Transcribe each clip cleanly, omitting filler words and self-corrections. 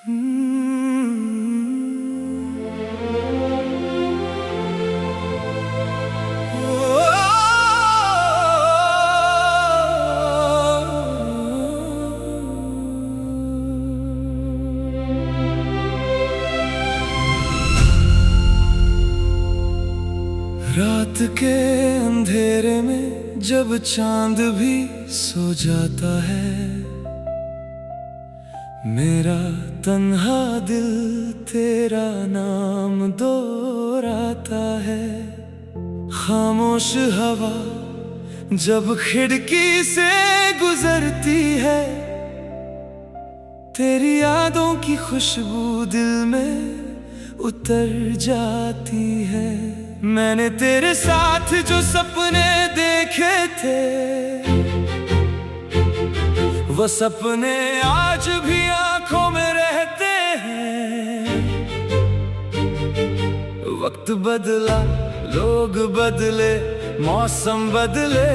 रात के अंधेरे में जब चांद भी सो जाता है, मेरा तन्हा दिल तेरा नाम दोहराता है। खामोश हवा जब खिड़की से गुजरती है, तेरी यादों की खुशबू दिल में उतर जाती है। मैंने तेरे साथ जो सपने देखे थे, वो सपने आज भी आंखों में रहते हैं। वक्त बदला, लोग बदले, मौसम बदले,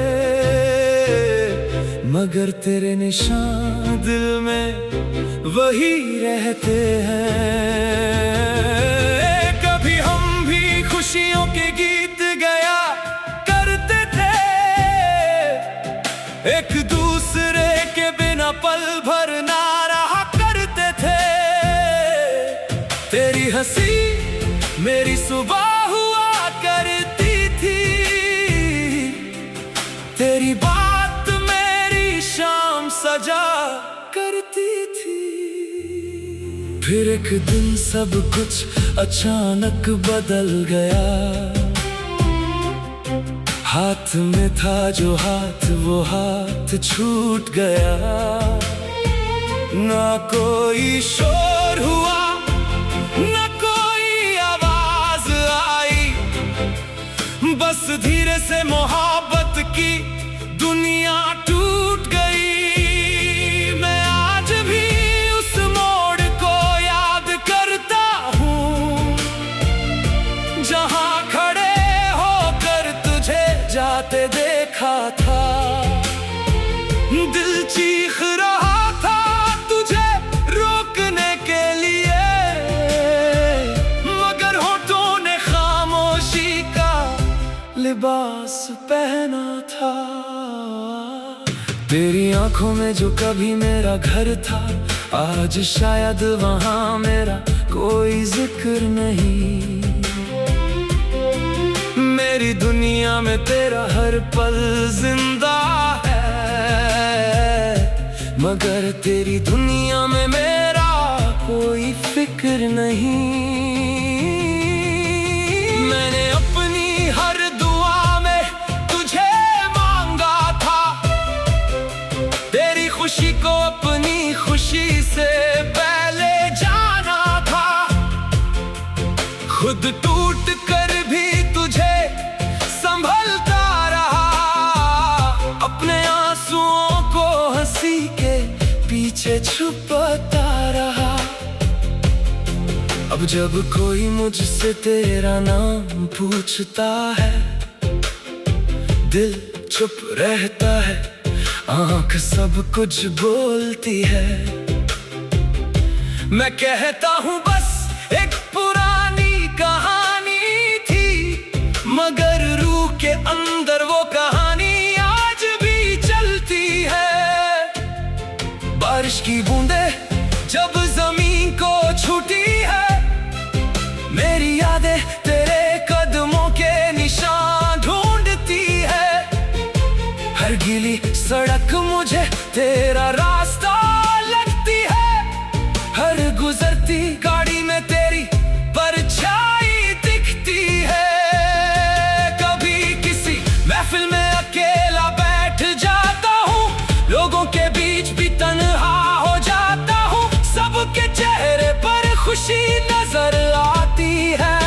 मगर तेरे निशान दिल में वही रहते हैं। कभी हम भी खुशियों के गीत गाया करते थे, एक दूसरे के बिना पल भर ना रहा करते थे। तेरी हंसी मेरी सुबह हुआ करती थी, तेरी बात मेरी शाम सजा करती थी। फिर एक दिन सब कुछ अचानक बदल गया। हाथ में था जो हाथ, वो हाथ छूट गया। ना कोई शोर हुआ, ना कोई आवाज आई, बस धीरे से मोहब्बत की दुनिया टूट गई। मैं आज भी उस मोड़ को याद करता हूँ, जहाँ खड़े होकर तुझे जाते देखा था। दिल चीख रहा था तुझे रोकने के लिए, मगर होठों ने खामोशी का लिबास पहना था। तेरी आंखों में जो कभी मेरा घर था, आज शायद वहां मेरा कोई जिक्र नहीं। मेरी दुनिया में तेरा हर पल जिंदा है, मगर तेरी दुनिया में मेरा कोई फिक्र नहीं। मैंने अपनी हर दुआ में तुझे मांगा था, तेरी खुशी को अपनी खुशी से पहले जाना था। खुद टूट कर भी तुझे संभलता रहा, अपने आंसुओं को हंसी के पीछे छुपाता रहा। अब जब कोई मुझसे तेरा नाम पूछता है, दिल चुप रहता है, आंख सब कुछ बोलती है। मैं कहता हूँ बस एक पुरानी कहानी थी, मगर रूह के अंदर वो कहानी आज भी चलती है। बारिश की बूंदें जब जमीन को छूती है, मेरी यादें तेरे कदमों के निशान ढूंढती है। हर गीली सड़क मुझे तेरा रास्ता लगती है, हर गुजरती गाड़ी में तेरी परछाई दिखती है। कभी किसी महफिल में अकेला बैठ जाता हूँ, लोगों के बीच भी तन्हा हो जाता हूँ। सबके चेहरे पर खुशी नजर आती है,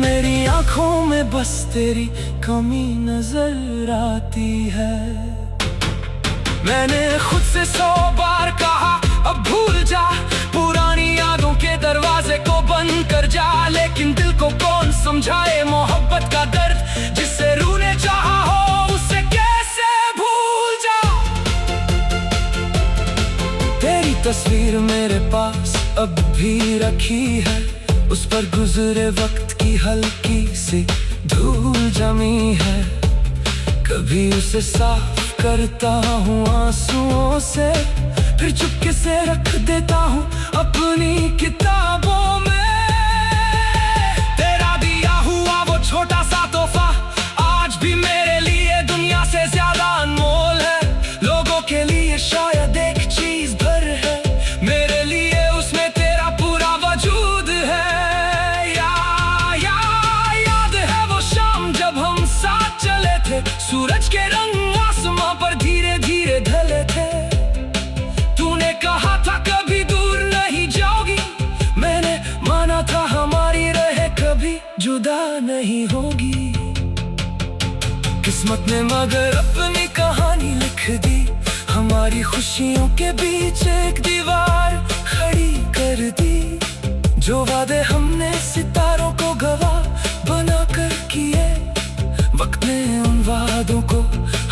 मेरी आंखों में बस तेरी कमी नजर आती है। मैंने खुद से 100 बार कहा अब भूल जा, पुरानी यादों के दरवाजे को बंद कर जा, लेकिन दिल को कौन समझाए मोहब्बत का दर्द। जिससे रूह ने चाहा हो उसे कैसे भूल जा। तेरी तस्वीर मेरे पास अब भी रखी है, उस पर गुजरे वक्त की हल्की सी धूल जमी है। कभी उसे साफ करता हूँ आंसुओं से, फिर चुपके से रख देता हूँ अपनी किताबों में। तेरा दिया हुआ वो छोटा सा तोहफा आज भी मेरे लिए दुनिया से ज्यादा अनमोल है। लोगों के लिए शायद एक चीज भर है, मेरे लिए उसमें तेरा पूरा वजूद है। याद है वो शाम जब हम साथ चले थे, सूरज के रंग आसमां पर धीरे धीरे ढले थे। तूने कहा था कभी दूर नहीं जाओगी, मैंने माना था हमारी रहे कभी जुदा नहीं होगी। किस्मत ने मगर अपनी कहानी लिख दी, हमारी खुशियों के बीच एक दीवार खड़ी कर दी। जो वादे हमने सितारों को गवाह बनाकर किए, वक्त ने उन वादों को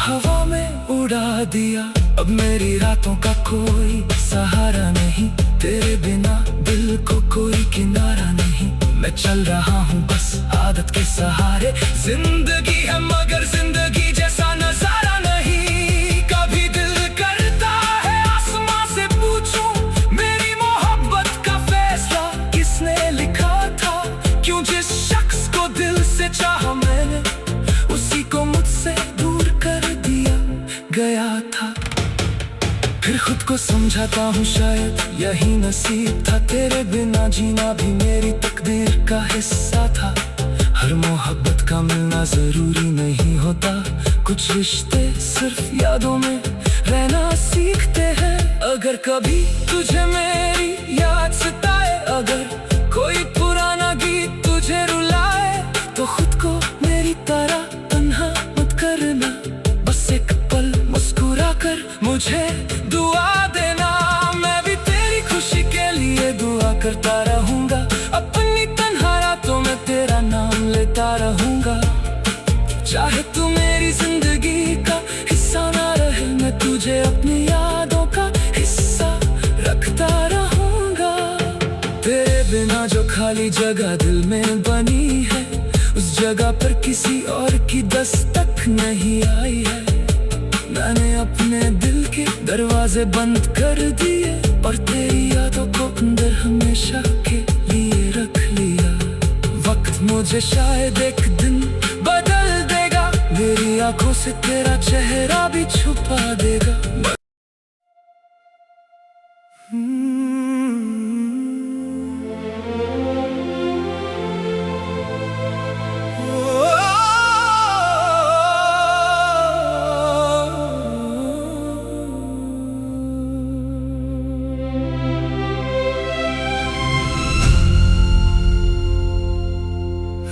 हवा में उड़ा दिया। अब मेरी रातों का कोई सहारा नहीं, तेरे बिना दिल को कोई किनारा नहीं। मैं चल रहा हूँ बस आदत के सहारे, जिंदगी है मगर जिंदगी जैसा नजारा नहीं। कभी दिल करता है आसमां से पूछूं, मेरी मोहब्बत का फैसला किसने लिखा था। क्यों जिस शख्स को दिल से चाहा मैंने, उसी को मुझसे दूर कर दिया गया था। फिर खुद को समझाता हूँ शायद यही नसीब था, तेरे बिना जीना भी मेरी तकदीर का हिस्सा था। हर मोहब्बत का मिलना जरूरी नहीं होता, कुछ रिश्ते सिर्फ यादों में रहना सीखते हैं। अगर कभी तुझे मेरी याद सताए, अगर कोई पुराना गीत तुझे रुलाए, तो खुद को मेरी तरह तन्हा मत करना। बस एक पल मुस्कुरा कर मुझे दुआ देना, मैं भी तेरी खुशी के लिए दुआ करता रहूंगा। अपनी तन्हा रातों में तेरा नाम लेता रहूंगा। चाहे तू मेरी जिंदगी का हिस्सा ना रहे, मैं तुझे अपनी यादों का हिस्सा रखता रहूंगा। तेरे बिना जो खाली जगह दिल में बनी है, उस जगह पर किसी और की दस्तक नहीं आई है। मैंने अपने दिल के दरवाजे बंद कर दिए, और तेरी यादों को अंदर हमेशा के लिए रख लिया। वक्त मुझे शायद एक दिन बदल देगा, मेरी आंखों से तेरा चेहरा भी छुपा देगा।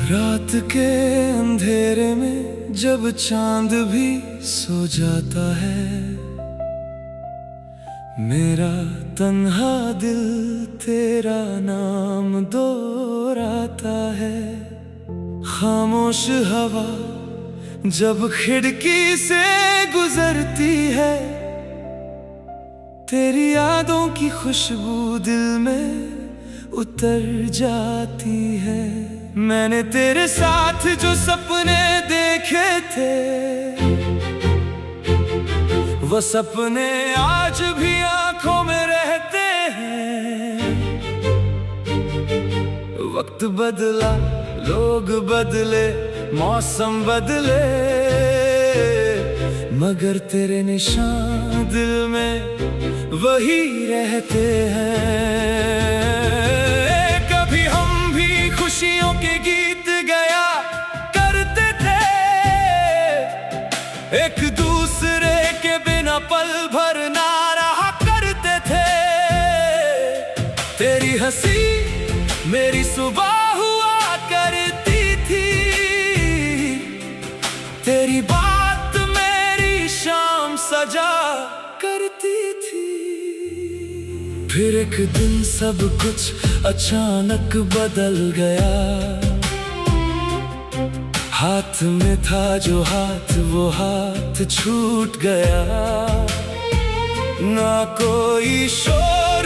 रात के अंधेरे में जब चांद भी सो जाता है, मेरा तन्हा दिल तेरा नाम दोहराता है। खामोश हवा जब खिड़की से गुजरती है, तेरी यादों की खुशबू दिल में उतर जाती है। मैंने तेरे साथ जो सपने देखे थे, वो सपने आज भी आंखों में रहते हैं। वक्त बदला, लोग बदले, मौसम बदले, मगर तेरे निशान दिल में वही रहते हैं। कभी हम भी खुशियों के गीत गाया करते थे, एक दूसरे के बिना पल भर ना रहा करते थे। तेरी हंसी मेरी सुबह हुआ करती थी, तेरी बात मेरी शाम सजा करती थी। फिर एक दिन सब कुछ अचानक बदल गया, हाथ में था जो हाथ वो हाथ छूट गया। ना कोई शोर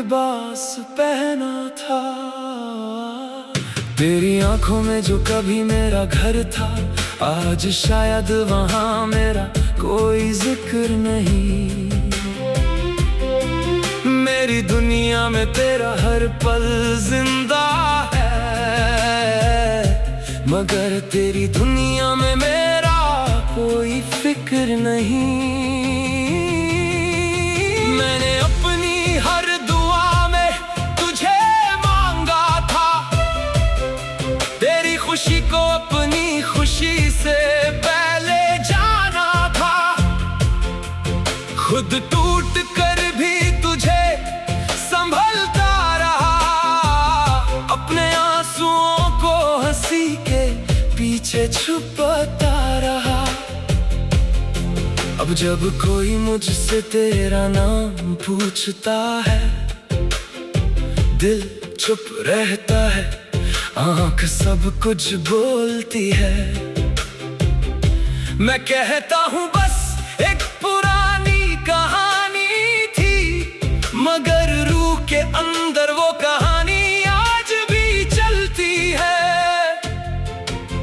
लिबास पहना था। तेरी आंखों में जो कभी मेरा घर था, आज शायद वहां मेरा कोई जिक्र नहीं। मेरी दुनिया में तेरा हर पल जिंदा है, मगर तेरी दुनिया में मेरा कोई फिक्र नहीं। मैंने अपनी हर दुआ में तुझे मांगा था, तेरी खुशी को अपनी खुशी से पहले जाना था। खुद टूट कर भी तुझे संभलता रहा, अपने आंसुओं को हंसी के पीछे छुपाता रहा। अब जब कोई मुझसे तेरा नाम पूछता है, दिल चुप रहता है, आंख सब कुछ बोलती है। मैं कहता हूँ बस एक पुरानी कहानी थी, मगर रूह के अंदर वो कहानी आज भी चलती है।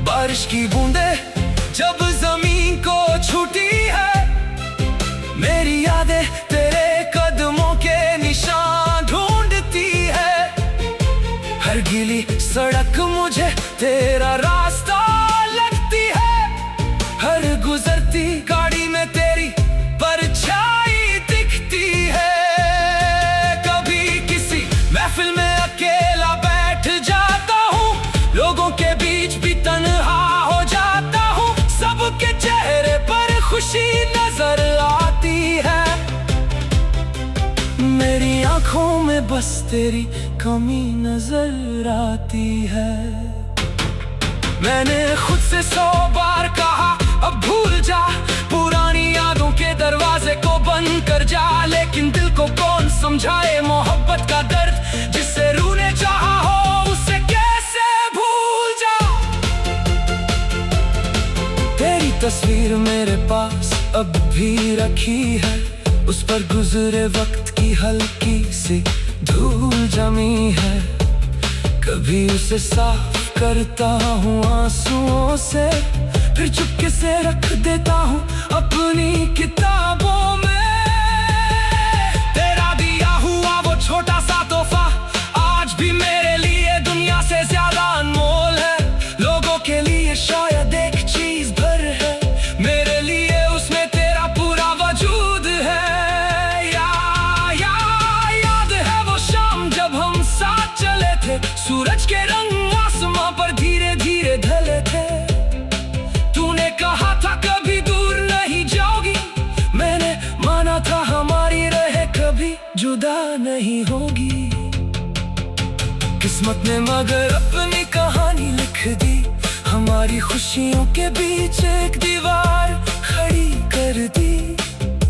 बारिश की बूंदें जब जमीन को छूती है, मेरी यादें तेरे कदमों के निशान ढूंढती है। हर गीली सड़क मुझे तेरा रास्ता लगती है, हर गुजरती गाड़ी में तेरी परछाई दिखती है। कभी किसी महफिल में अकेला बैठ जाता हूँ, लोगों के बीच भी तन्हा हो जाता हूँ। सबके चेहरे पर खुशी नजर आती है, मेरी आंखों में बस तेरी कमी नजर आती है। मैंने खुद से 100 बार कहा अब भूल जा, पुरानी यादों के दरवाजे को बंद कर जा, लेकिन दिल को कौन समझाए मोहब्बत का दर्द। जिससे रूह ने चाहा हो उसे कैसे भूल जा। तेरी तस्वीर मेरे पास अब भी रखी है, उस पर गुजरे वक्त की हल्की सी धूल जमी है। कभी उसे साफ करता हूँ आंसुओं से, फिर चुपके से रख देता हूँ अपनी किताबों में। तेरा दिया हुआ वो छोटा सा तोहफा आज भी मेरे लिए दुनिया से ज्यादा अनमोल है। लोगों के लिए शायद एक चीज भर है, मेरे लिए उसमें तेरा पूरा वजूद है। याद है वो शाम जब हम साथ चले थे, सूरज के रंग आसमां पर धीरे धीरे ढले थे। तूने कहा था कभी दूर नहीं जाओगी, मैंने माना था हमारी रहे कभी जुदा नहीं होगी। किस्मत ने मगर अपनी कहानी लिख दी, हमारी खुशियों के बीच एक दीवार खड़ी कर दी।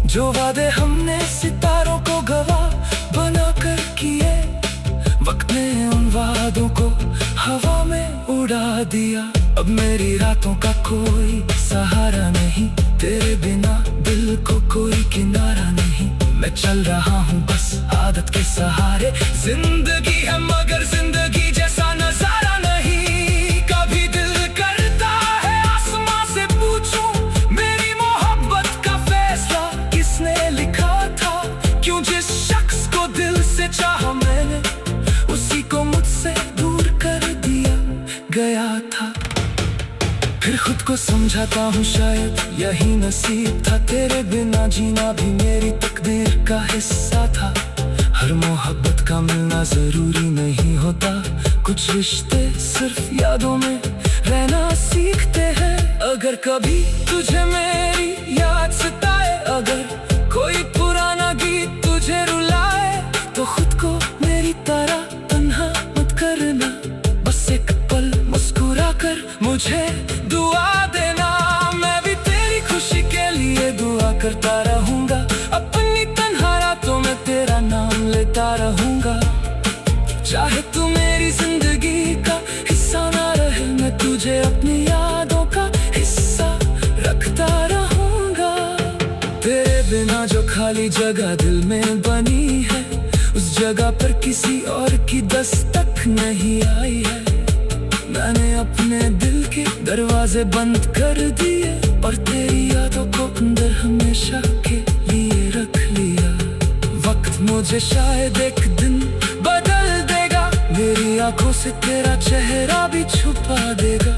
जो वादे हमने सितारों को गवाह बनाकर किए, वक्त ने उन वादों को हवा में उड़ा दिया। अब मेरी रातों का कोई सहारा नहीं, तेरे बिना दिल को कोई किनारा नहीं। मैं चल रहा हूँ बस आदत के सहारे, जिंदगी है मगर जिंदगी जैसा नजारा नहीं। कभी दिल करता है आसमां से पूछूं, मेरी मोहब्बत का फैसला किसने लिखा था। क्यों जिस शख्स को दिल से चाहा मैंने, उसी को मुझसे दूर कर दिया गया था। फिर खुद को समझाता हूँ शायद यही नसीब था, तेरे बिना जीना भी मेरी तकदीर का हिस्सा था। हर मोहब्बत का मिलना जरूरी नहीं होता, कुछ रिश्ते सिर्फ यादों में रहना सीखते हैं। अगर कभी तुझे मेरी याद सताए, अगर कोई पुराना गीत तुझे रुलाए, तो खुद को मेरी तरह तन्हा मत करना। बस एक पल मुस्कुरा कर मुझे दुआ देना, मैं भी तेरी खुशी के लिए दुआ करता रहूंगा। अपनी तन्हा रातों में तेरा नाम लेता रहूंगा। चाहे तू मेरी जिंदगी का हिस्सा ना रहे, मैं तुझे अपनी यादों का हिस्सा रखता रहूंगा। तेरे बिना जो खाली जगह दिल में बनी है, उस जगह पर किसी और की दस्तक नहीं आई है। मैंने अपने दिल के दरवाजे बंद कर दिए और तेरी यादों को अंदर हमेशा के लिए रख लिया। वक्त मुझे शायद एक दिन बदल देगा, मेरी आंखों से तेरा चेहरा भी छुपा देगा।